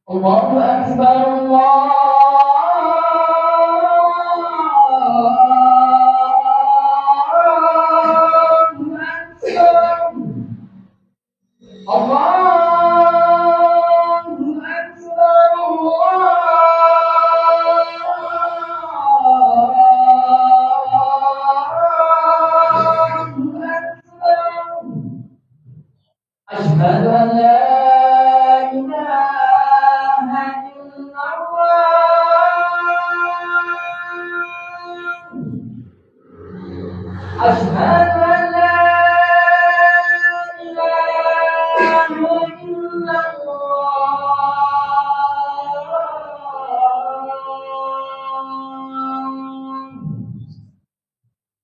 الله أكبر أشهد أن لا إله إلا الله أشهد أن لا إله إلا الله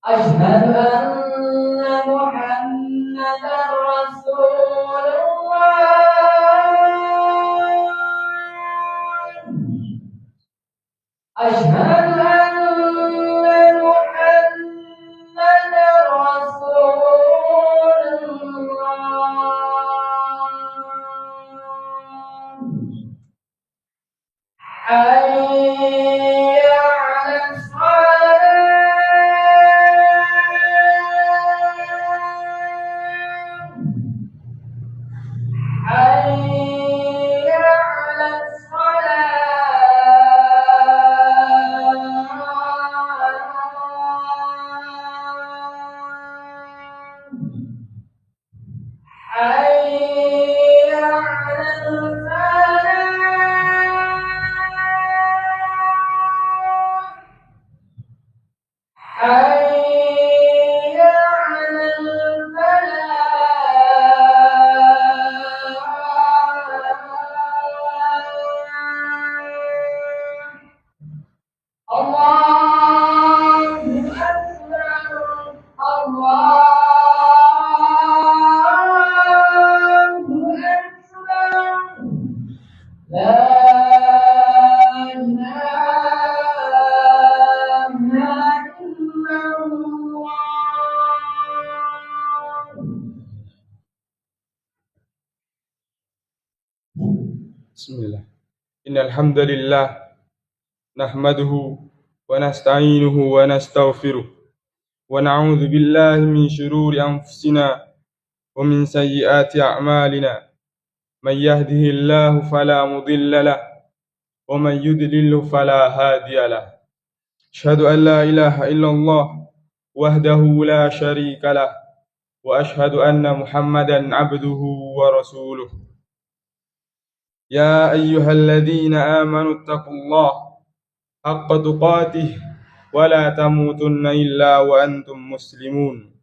أشهد أن محمدا رسول الله أشهد أن محمدا رسول الله حي على الصلاة حي على الصلاة حي على الفلاح حي على الفلاح الله أكبر الله أكبر لا إله إلا الله بسم الله. إن الحمد لله نحمده ونستعينه ونستغفره ونعوذ بالله من شرور أنفسنا ومن سيئات أعمالنا. من يهده الله فلا مضل له ومن يضلل فلا هادي له. أشهد أن لا إله إلا الله وحده لا شريك له وأشهد أن محمدا عبده ورسوله. يا أيها الذين آمنوا اتقوا الله حق تقاته ولا تموتن إلا وأنتم مسلمون.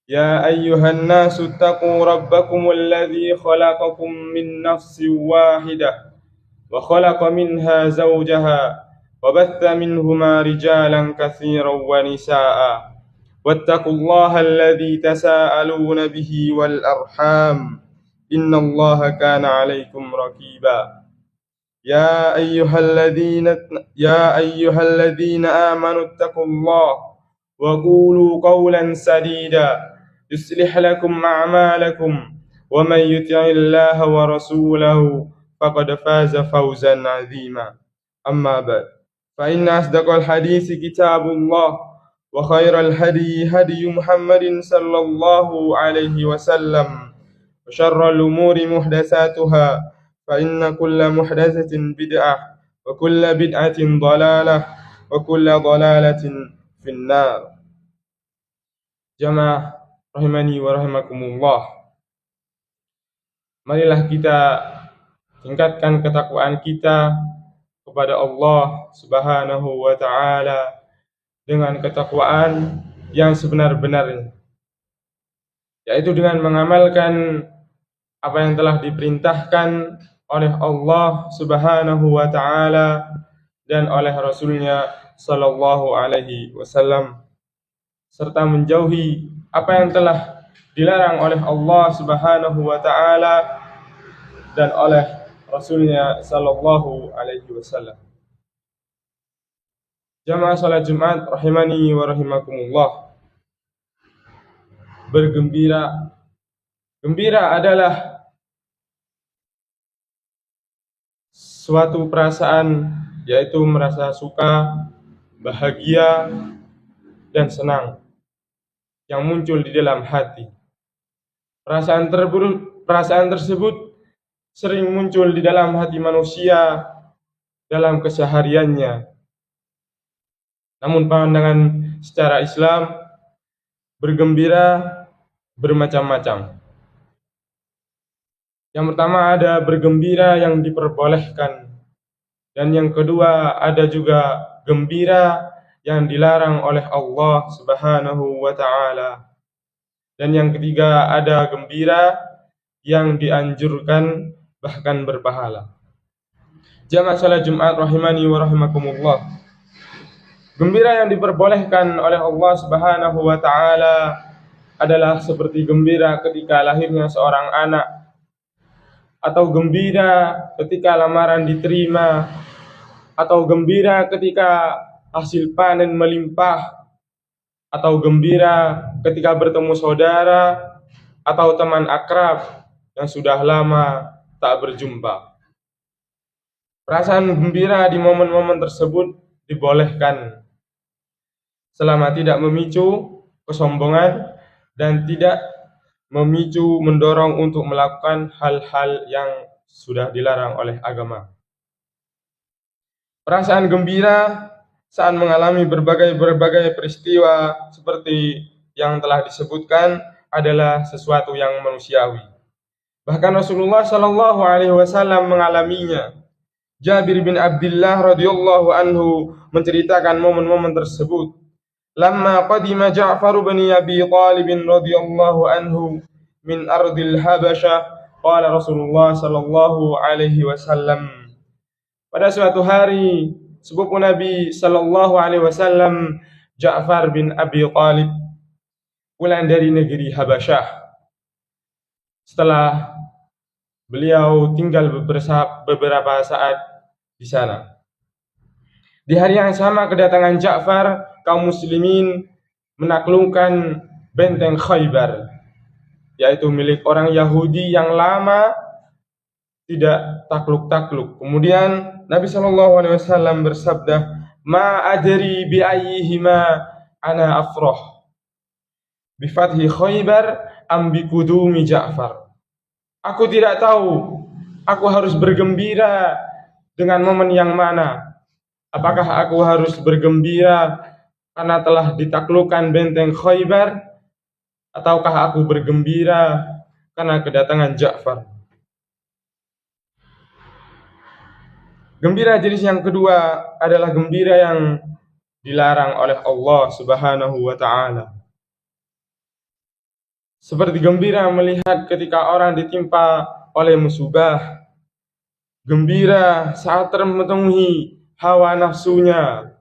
يا أيها الناس اتقوا ربكم الذي خلقكم من نفس واحدة وخلق منها زوجها وبث منهما رجالا كثيرا ونساء واتقوا الله الذي تساءلون به والأرحام إن الله كان عليكم رقيبا. يا أيها الذين آمنوا اتقوا الله وقولوا قولا سديدا يصلح لكم أعمالكم ومن يطع الله ورسوله فقد فاز فوزا عظيما. أما بعد فإن أصدق الحديث كتاب الله وخير الهدي هدي محمد صلى الله عليه وسلم وشر الأمور محدثاتها فإن كل محدثة بدعة وكل بدعة ضلالة وكل ضلالة في النار. Jamaah rahimani wa rahimakumullah. Marilah kita tingkatkan ketakwaan kita kepada Allah Subhanahu wa ta'ala dengan ketakwaan yang sebenar-benarnya, yaitu dengan mengamalkan apa yang telah diperintahkan oleh Allah Subhanahu wa ta'ala dan oleh Rasulnya sallallahu alaihi wasallam, serta menjauhi apa yang telah dilarang oleh Allah Subhanahu wa ta'ala dan oleh Rasulnya sallallahu alaihi wasallam. Jamaah salat Jumat rahimani wa rahimakumullah. Gembira adalah suatu perasaan, yaitu merasa suka, bahagia, dan senang yang muncul di dalam hati. Perasaan tersebut sering muncul di dalam hati manusia dalam kesehariannya. Namun pandangan secara Islam, bergembira bermacam-macam. Yang pertama ada bergembira yang diperbolehkan, dan yang kedua ada juga gembira yang dilarang oleh Allah Subhanahu wa ta'ala, dan yang ketiga ada gembira yang dianjurkan bahkan berpahala. Jamaah salat Jumat rahimani wa rahimakumullah. Gembira yang diperbolehkan oleh Allah Subhanahu wa ta'ala adalah seperti gembira ketika lahirnya seorang anak, atau gembira ketika lamaran diterima, atau gembira ketika hasil panen melimpah, atau gembira ketika bertemu saudara atau teman akrab yang sudah lama tak berjumpa. Perasaan gembira di momen-momen tersebut dibolehkan selama tidak memicu kesombongan dan tidak memicu mendorong untuk melakukan hal-hal yang sudah dilarang oleh agama. Perasaan gembira saat mengalami berbagai peristiwa seperti yang telah disebutkan adalah sesuatu yang manusiawi. Bahkan Rasulullah Shallallahu Alaihi Wasallam mengalaminya. Jabir bin Abdullah radhiyallahu anhu menceritakan momen-momen tersebut. Lamma qadima Ja'far bin Abi Talib radhiyallahu anhu min ardil Habasyah, qala Rasulullah sallallahu alaihi wasallam. Pada suatu hari, sepupu Nabi sallallahu alaihi wasallam, Ja'far bin Abi Talib, pulang dari negeri Habasyah. Setelah beliau tinggal beberapa saat di sana. Di hari yang sama kedatangan Ja'far, kaum muslimin menaklukkan benteng Khaybar, yaitu milik orang Yahudi yang lama tidak takluk-takluk. Kemudian Nabi SAW bersabda, "Ma adri bi ayyihima ana afrah, bi fathi Khaybar am bi qudumi Ja'far." Aku tidak tahu aku harus bergembira dengan momen yang mana. Apakah aku harus bergembira karena telah ditaklukkan benteng Khaybar, ataukah aku bergembira karena kedatangan Ja'far? Gembira jenis yang kedua adalah gembira yang dilarang oleh Allah Subhanahu wa ta'ala. Seperti gembira melihat ketika orang ditimpa oleh musibah, gembira saat terpenuhi hawa nafsunya,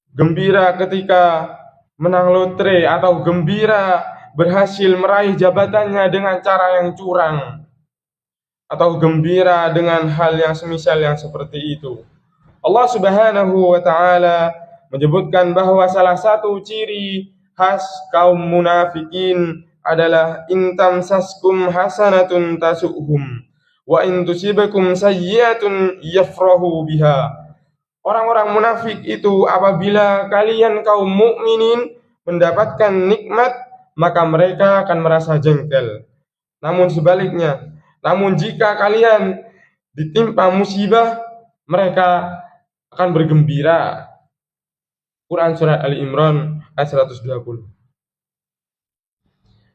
gembira ketika menang lotre, atau gembira berhasil meraih jabatannya dengan cara yang curang, atau gembira dengan hal yang semisal yang seperti itu. Allah Subhanahu wa ta'ala menyebutkan bahwa salah satu ciri khas kaum munafikin adalah in tamsaskum hasanatun tasu'hum wa in tusibakum sayyi'atun yafrahu biha. Orang-orang munafik itu apabila kalian kaum mukminin mendapatkan nikmat, maka mereka akan merasa jengkel. Namun sebaliknya, jika kalian ditimpa musibah, mereka akan bergembira. Quran Surat Ali Imran ayat 120.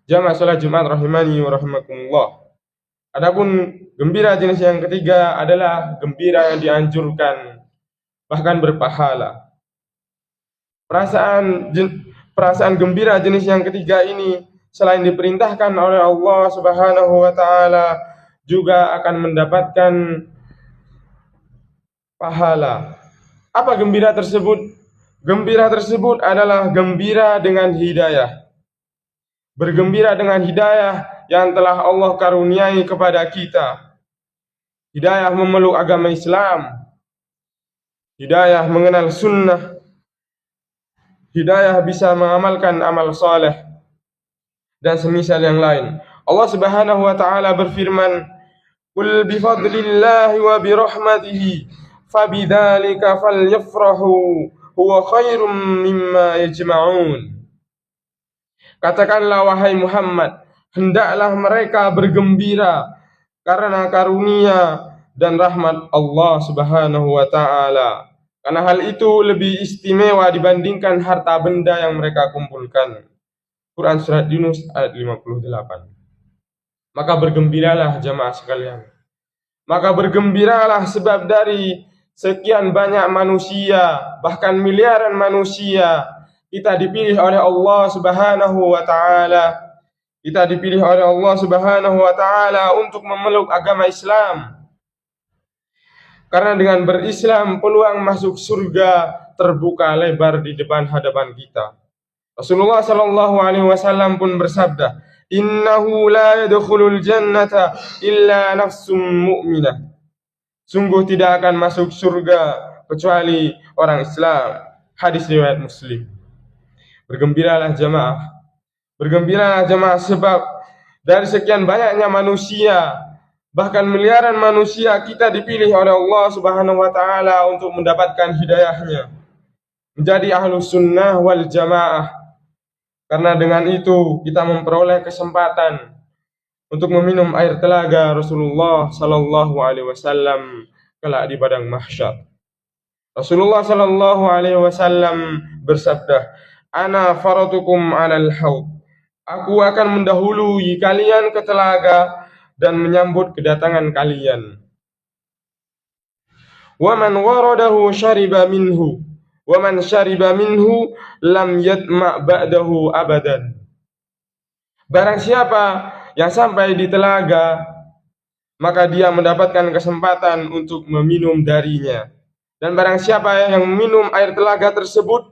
Jamaah salat Jumat rahimani wa rahimakumullah. Adapun gembira jenis yang ketiga adalah gembira yang dianjurkan, bahkan berpahala. Perasaan gembira jenis yang ketiga ini selain diperintahkan oleh Allah Subhanahu wa ta'ala, juga akan mendapatkan pahala. Apa gembira tersebut? Gembira tersebut adalah gembira dengan hidayah. Bergembira dengan hidayah yang telah Allah karuniai kepada kita. Hidayah memeluk agama Islam, hidayah mengenal sunnah, hidayah bisa mengamalkan amal saleh, dan semisal yang lain. Allah Subhanahu wa ta'ala berfirman, Qul bifadlillahi wa birahmatihi fabidzalika falyafrahu huwa khairum mimma yajma'un. Katakanlah wahai Muhammad, hendaklah mereka bergembira karena karunia dan rahmat Allah Subhanahu wa taala. Karena hal itu lebih istimewa dibandingkan harta benda yang mereka kumpulkan. Quran surat Yunus ayat 58. Maka bergembiralah jamaah sekalian. Maka bergembiralah sebab dari sekian banyak manusia, bahkan miliaran manusia, kita dipilih oleh Allah Subhanahu wa taala. Kita dipilih oleh Allah Subhanahu wa taala untuk memeluk agama Islam. Karena dengan berislam peluang masuk surga terbuka lebar di depan hadapan kita. Rasulullah sallallahu alaihi wasallam pun bersabda, "Innahu la yadkhulul jannata illa nafsum mu'minah." Sungguh tidak akan masuk surga kecuali orang Islam. Hadis riwayat Muslim. Bergembiralah jemaah sebab dari sekian banyaknya manusia, bahkan miliaran manusia, kita dipilih oleh Allah Subhanahu wa taala untuk mendapatkan hidayahnya, menjadi ahlus sunnah wal jamaah. Karena dengan itu kita memperoleh kesempatan untuk meminum air telaga Rasulullah sallallahu alaihi wasallam kelak di padang mahsyar. Rasulullah sallallahu alaihi wasallam bersabda, "Ana faratukum 'alal haud." Aku akan mendahului kalian ke telaga dan menyambut kedatangan kalian. Wa man waradahu syariba minhu, wa man syariba minhu lam yatma' ba'dahu abadan. Barang siapa yang sampai di telaga, maka dia mendapatkan kesempatan untuk meminum darinya. Dan barang siapa yang minum air telaga tersebut,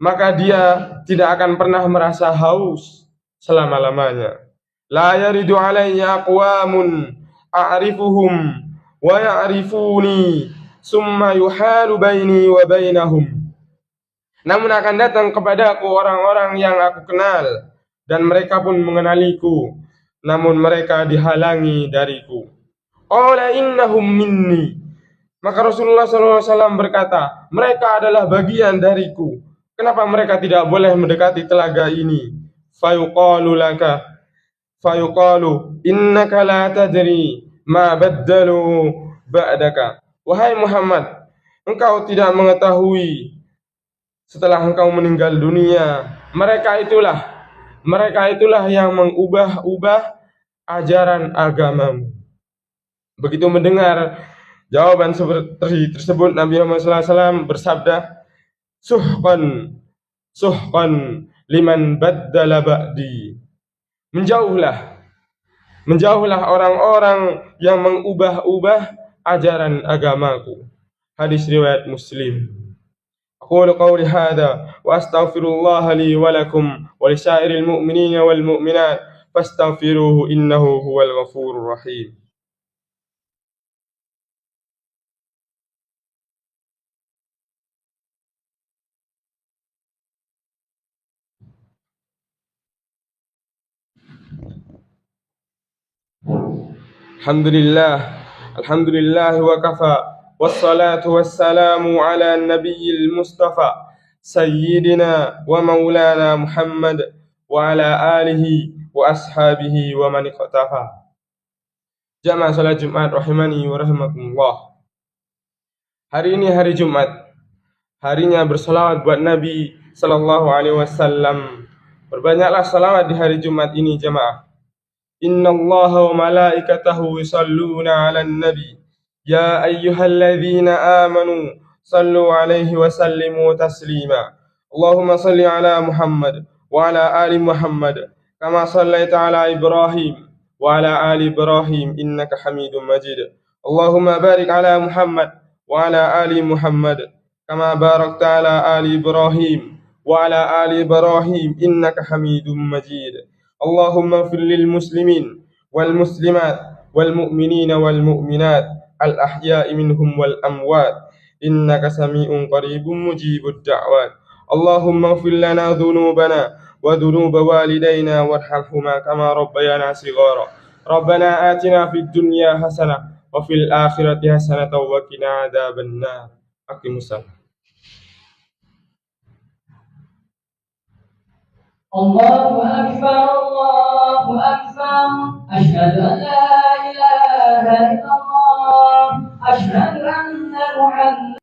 maka dia tidak akan pernah merasa haus selama-lamanya. La yaridu alayya aqwamun a'rifuhum wa ya'rifuni summa yuhalu baini wa bainahum. Namun akan datang kepadaku orang-orang yang aku kenal, dan mereka pun mengenaliku, namun mereka dihalangi dariku. Qala innahum minni. Maka Rasulullah SAW berkata, mereka adalah bagian dariku. Kenapa mereka tidak boleh mendekati telaga ini? Fayuqalu innaka la tadri ma baddalu ba'daka. Wahai Muhammad, engkau tidak mengetahui setelah engkau meninggal dunia, mereka itulah yang mengubah-ubah ajaran agamamu. Begitu mendengar jawaban seperti tersebut, Nabi Muhammad SAW bersabda, Suhqan liman baddala ba'di. Menjauhlah orang-orang yang mengubah-ubah ajaran agamaku. Hadis riwayat Muslim. Aqulu qawli hadha wa astaghfirullah li wa lakum wa lisairil mu'minina wal mu'minat fastaghfiruhu innahu huwal ghafurur rahim. Alhamdulillah wa kafa, wassalatu wassalamu ala nabiyil mustafa sayyidina wa maulana Muhammad wa ala alihi wa ashabihi wa man iqtafa. Jamaah salat Jumat rahimani wa rahimakumullah. Hari ini hari Jumat, harinya bersalawat buat Nabi sallallahu alaihi wasallam. Berbanyaklah salawat di hari Jumat ini jamaah. Inna Allah wa malaikatahu yusalluna 'alan nabi ya ayyuhalladzina amanu sallu 'alaihi wa sallimu taslima. Allahumma salli 'ala Muhammad wa 'ala ali Muhammad kama sallaita 'ala Ibrahim wa 'ala ali Ibrahim innaka Hamidum Majid. Allahumma barik 'ala Muhammad wa 'ala ali Muhammad kama barakta 'ala ali Ibrahim wa 'ala ali Ibrahim innaka Hamidum Majid. اللهم اغفر للمسلمين والمسلمات والمؤمنين والمؤمنات الأحياء منهم والأموات إنك سميع قريب مجيب الدعوات. اللهم اغفر لنا ذنوبنا وذنوب والدينا وارحمهما كما ربيانا صغارا. Rabbana atina fid dunya hasanah wa fil akhirati hasanah wa qina adzabannar. Aqimussalam. Allahu Akbar, Allahu Akbar. Asyhadu an la ilaha illallah.